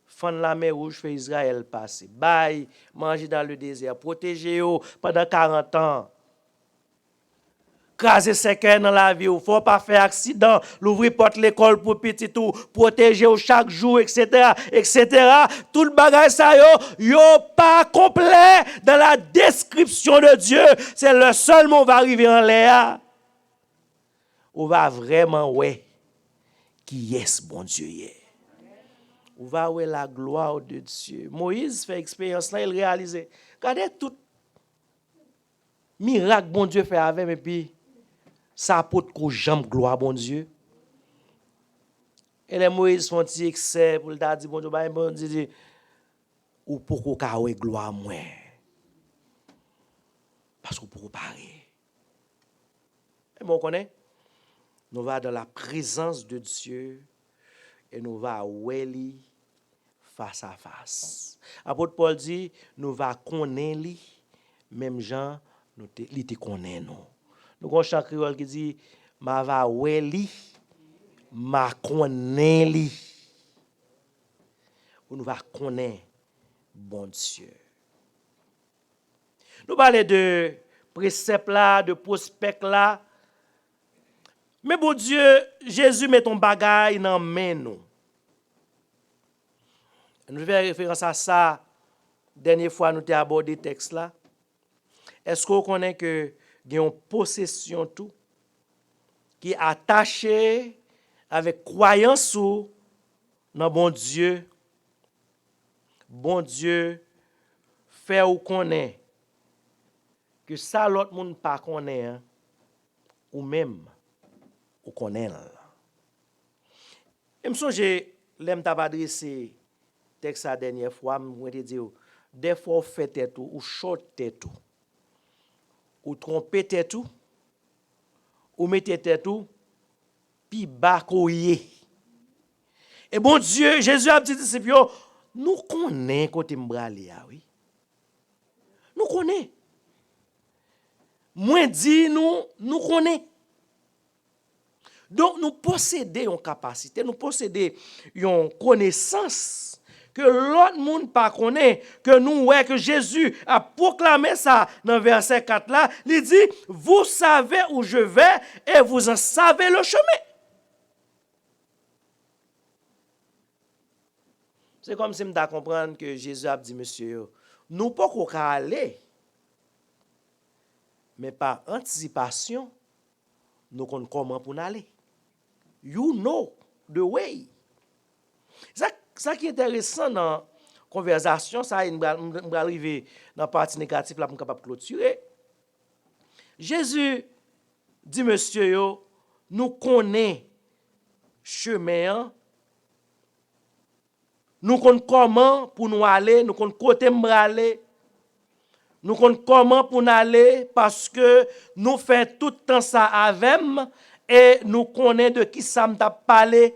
fan la mer rouge fait Israël passer, bail, manger dans le désert, protéger yo pendant 40 ans. Craser secret dans la vie, il ne faut pas faire accident, l'ouvrir porte l'école pour petit tout, protéger chaque jour, etc., etc. Tout le bagage ça yo pas complet dans la description de Dieu. C'est le seul mot va arriver en l'air. On va vraiment ouais qui est ce bon Dieu est. On va ouais la gloire de Dieu. Moïse fait expérience là, il réalise. Regardez tout miracle bon Dieu fait avec et puis ça apporte qu'aux jambes gloire bon Dieu. Et les Moïse font un excès pour le dire bon Dieu, bon Dieu ou pour qu'on ait gloire moins. Parce qu'on peut parler. Et bon, on connaît. Nous va dans la présence de Dieu et nous va oueli face à face. Apôtre Paul dit, nous va connaître lui, même gens nous te connaît nous. Nous avons un chant créole qui dit, ma va oueli, ma connaît lui. Ou nous va connaître bon Dieu. Nous parlons de préceptes là, de prospects là. Mais bon Dieu, Jésus met ton bagage dans main nous. Nous faisons référence à ça. Dernière fois, nous avons abordé le texte là. Est-ce qu'on connaît que il y a une possession tout qui est attachée avec croyance dans bon Dieu? Bon Dieu fait ou connaît que ça l'autre monde pas connaît hein, ou même ou connaît. Et me songe l'aime t'a adressé texte la dernière fois, moi te dire des fois fait tête ou short tête ou tromper tête ou mettez tête puis bas koyé. Et bon Dieu, Jésus a dit disciples, nous connaissons côté m'bralé oui. Nous connaissons. Moi dit nous connaissons. Donc nous possédons une capacité, nous possédons une connaissance que l'autre monde pas connaît, que nous ouais que Jésus a proclamé ça dans verset 4 là, il dit vous savez où je vais et vous en savez le chemin. C'est comme si je comprendre que Jésus a dit monsieur, nous pas qu'on aller mais par anticipation nous connaissons comment pour aller. You know the way. Ça qui est intéressant dans la conversation, ça il va arriver dans la partie négative là pour capable clôturer. Jésus dit monsieur nous connaissons chemin, nous connaissons comment pour nous aller, nous connaissons côté aller. Nous connaissons comment pour nous aller parce que nous faisons tout le temps ça avec et nous connaissons de qui ça m'a parlé.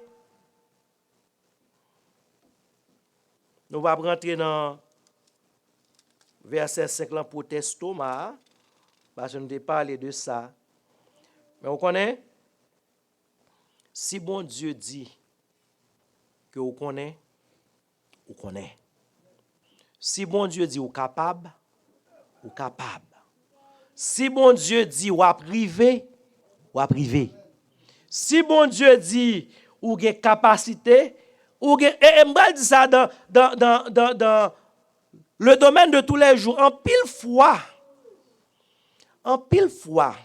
Nous allons rentrer dans verset 5 pour tester Thomas, parce que nous avons parlé de ça. Mais vous connaissez? Si bon Dieu dit que vous connaissez, vous connaissez. Si bon Dieu dit vous capable, vous capable. Si bon Dieu dit ou à privé, ou à privé. Si bon Dieu dit ou avez capacité, ou et m'bral dit ça dans le domaine de tous les jours, en pile fois,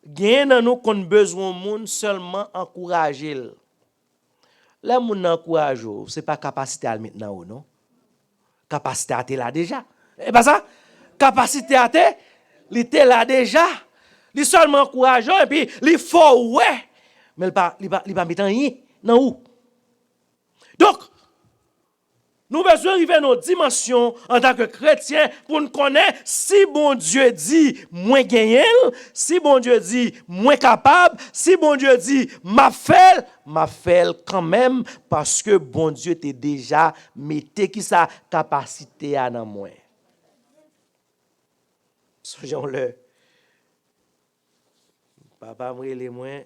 gain dans nous qu'on besoin monde seulement encourager. Les moun encourage, c'est pas capacité à maintenant ou non. Capacité à là déjà. Et pas ça? Capacité à il était là déjà. Il seulement encourageant et puis il faut ouais. Mais il pas mettre rien dans où. Donc nous besoin arriver à nos dimensions en tant que chrétiens pour nous connaître si bon Dieu dit moins gagnant, si bon Dieu dit moins capable, si bon Dieu dit m'a fait quand même parce que bon Dieu t'a déjà metté qui sa capacité à dans moi. Soyons-le. Papa me les moins.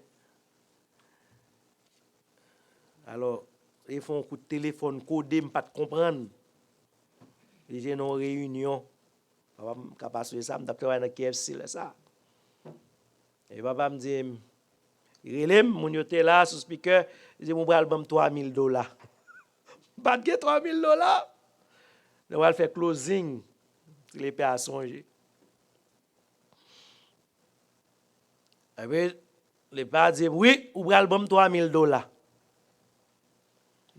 Alors ils font un coup de téléphone codé, pas de comprendre. Ils ont une réunion. Papa me capable ça, me travailler dans KFC là ça. Et papa me dit relève mon yoté là sur speaker, il dit mon bral bam $3,000. Pas de $3,000. On va faire closing. Les pères à songer. Et puis les pères dit oui, ou bral bam $3,000.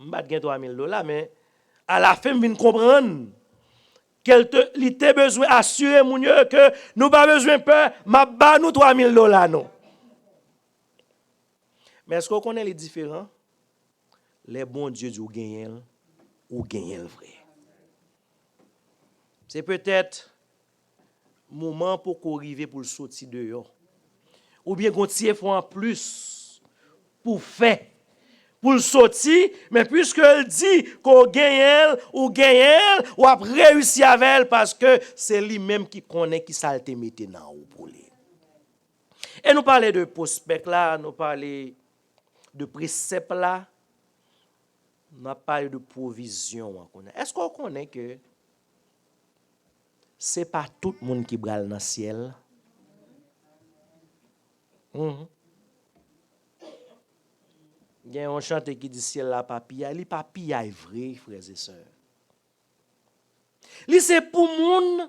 Je ne sais pas $3,000, mais à la fin, je viens comprendre qu'il a besoin d'assurer que nous n'avons pas besoin de peur, mais nous $3,000. Non. Mais est-ce qu'on connaît les différents? Les bons dieux du gagnent ou gagnent vrai. C'est peut-être le moment pour qu'on arrive pour le sortir dehors. Ou bien qu'on tire en plus pour faire. Pour le sortir, mais puisque elle dit qu'on gagne ou a réussi avec elle parce que c'est lui-même qui connaît qui ça te mette dans ou pour lui. Et nous parlons de prospect là, nous parlons de précepte là, nous parlons de provision. Est-ce qu'on connaît que c'est pas tout le monde qui bral dans le ciel. Il y a un chanteur qui dit ciel la papilla, li papilla est vrai, frères et sœurs. Li c'est pour moun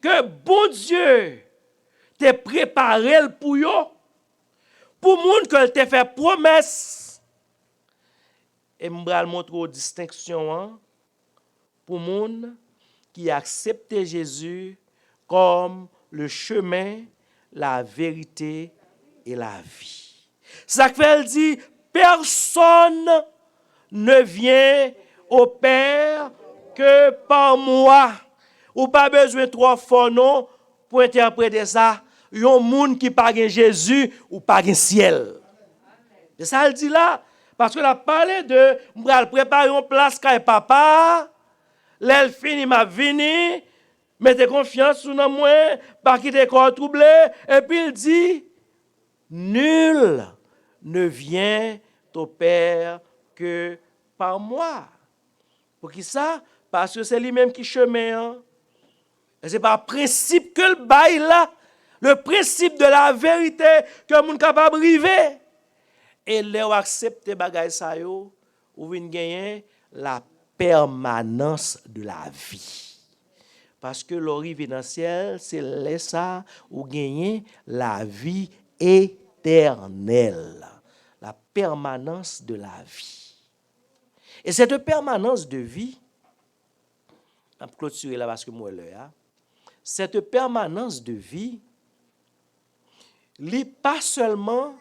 que bon Dieu te préparé pour yo, pour moun que te fait promesse. Et m'bral montre aux distinctions pour moun qui accepte Jésus comme le chemin, la vérité et la vie. Ça fait elle dit personne ne vient au Père que par moi. Ou pas besoin de trois fois non pour interpréter ça. Yon moun qui pas gen Jésus ou pas gen ciel. C'est ça elle dit là parce que la parlé de m'bral préparer une place kay papa. L'elle fini m'a vini, mettez confiance sur moi, pas quitter corps troublé et puis il dit nul ne vient au Père que par moi. Pour qui ça? Parce que c'est lui-même qui chemin. Et c'est par principe que le bail là, le principe de la vérité que moun capable river. Et là accepter bagay sa yo, ou vinn gagner la permanence de la vie. Parce que l'arrivée dans le ciel, c'est là ça ou gagner la vie éternelle. La permanence de la vie. Et cette permanence de vie, je vais clôturer là parce que moi là, cette permanence de vie, n'est pas seulement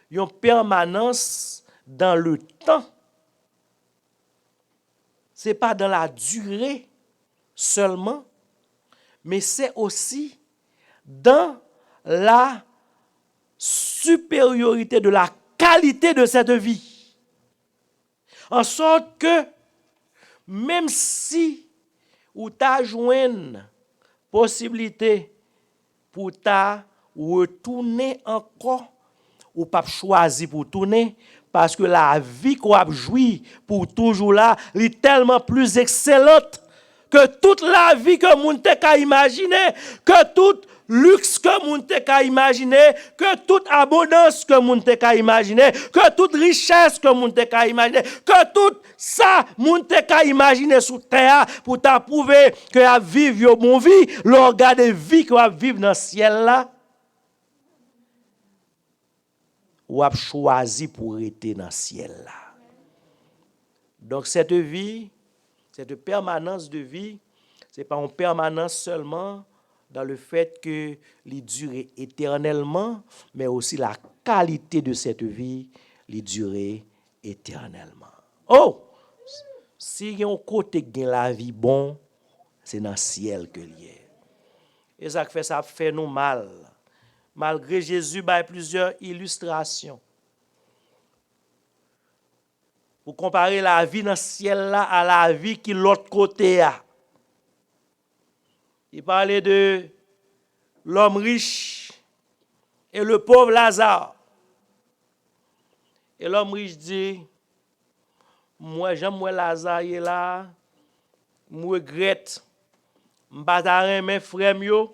une permanence dans le temps. Ce n'est pas dans la durée seulement, mais c'est aussi dans la supériorité de la qualité de cette vie. En sorte que, même si ou ta joine possibilité pour ta retourner encore, ou pas choisi pour tourner, parce que la vie qu'on a joui pour toujours là, est tellement plus excellente que toute la vie que moun te ka imaginer, que tout luxe que moun te ka imaginer, que toute abondance que moun te ka imaginer, que toute richesse que moun te ka imaginer, que tout ça moun te ka imaginer sous terre pour t'approuver que a vivre yo bon vie, le regard de vie que a vivre dans le ciel là. Ou a choisi pour être dans le ciel là. Donc cette vie, cette permanence de vie, ce n'est pas une permanence seulement dans le fait que les dure éternellement, mais aussi la qualité de cette vie, les dure éternellement. Oh! Si il y a un côté qui a la vie bon, c'est dans le ciel que l'y est. Et ça fait nous mal. Malgré Jésus, il y a plusieurs illustrations. Pour comparer la vie dans le ciel là à la vie qui l'autre côté a. Il parlait de l'homme riche et le pauvre Lazare. Et l'homme riche dit, moi j'aime Lazare est là, moi regrette, m'batarin mes frères yo.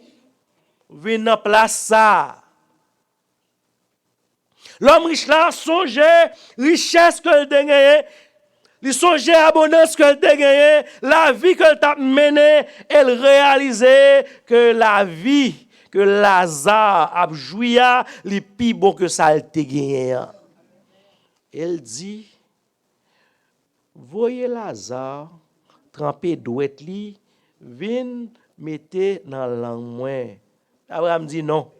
Vin dans place ça. L'homme riche là songeait richesse que le gagné, il songeait abondance que le gagné, la vie que t'a mené, elle réalisait que la vie que Lazare a joui a, li pi bon que ça te gagné. Elle dit voyez Lazare tremper douette li, vin mettez dans langue moins. Abraham dit non.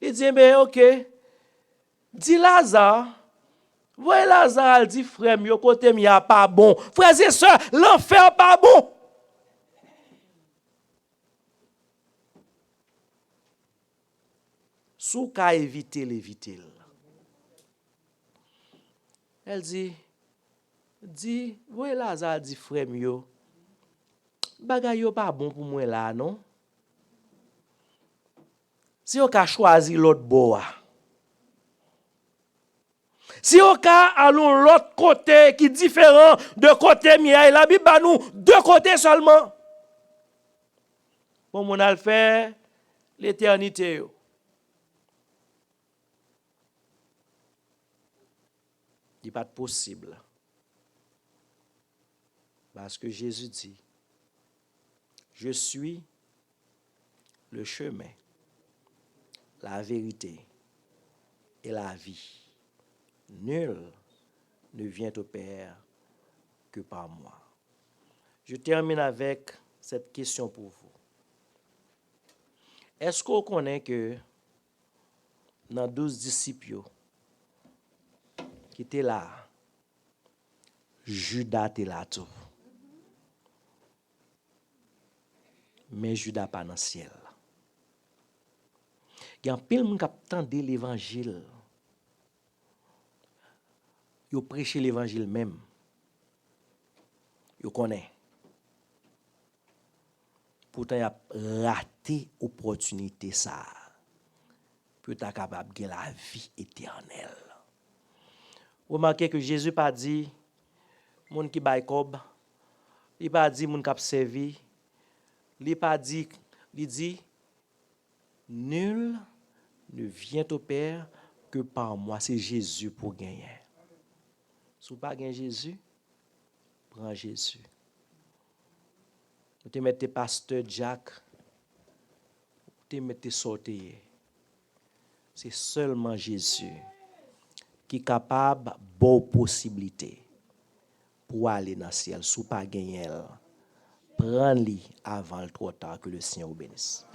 Il dit, ben ok. Dit Lazare, voyez Lazare, dit frère, yo côté mi a pas bon. Frères et sœurs, l'enfer pas bon. Sou ka éviter l'éviter. Elle dit, voyez Lazare, dit frère, yo, bagay yo pas bon pour moi là, non? Si on a choisi l'autre bois, si on a allons l'autre côté qui est différent de côté mien, la Bible a nous deux côtés seulement. pour mon al faire l'éternité. Il n'est pas possible. Parce que Jésus dit, je suis le chemin, la vérité et la vie. Nul ne vient au Père que par moi. Je termine avec cette question pour vous. Est-ce qu'on connaît que dans 12 disciples qui étaient là, Judas était là tout. Mais Judas pas dans le ciel. Il y a un pile monde qui attendent l'évangile. Ils prêchent l'évangile même. Ils connaissent. Pourtant, il a raté l'opportunité ça. Pour être capable de la vie éternelle. Remarquez que Jésus pas dit moun qui bay kob, il pas dit moun qui servi, il pas dit, il dit nul ne vient au Père que par moi, c'est Jésus pour gagner. Si vous pas gagner Jésus, prends Jésus. Vous te mettez pasteur Jack, vous te mettez sortir. C'est seulement Jésus qui est capable de bonne possibilité pour aller dans le ciel. Si vous pas gagner, prends-le avant le trop tard, que le Seigneur vous bénisse.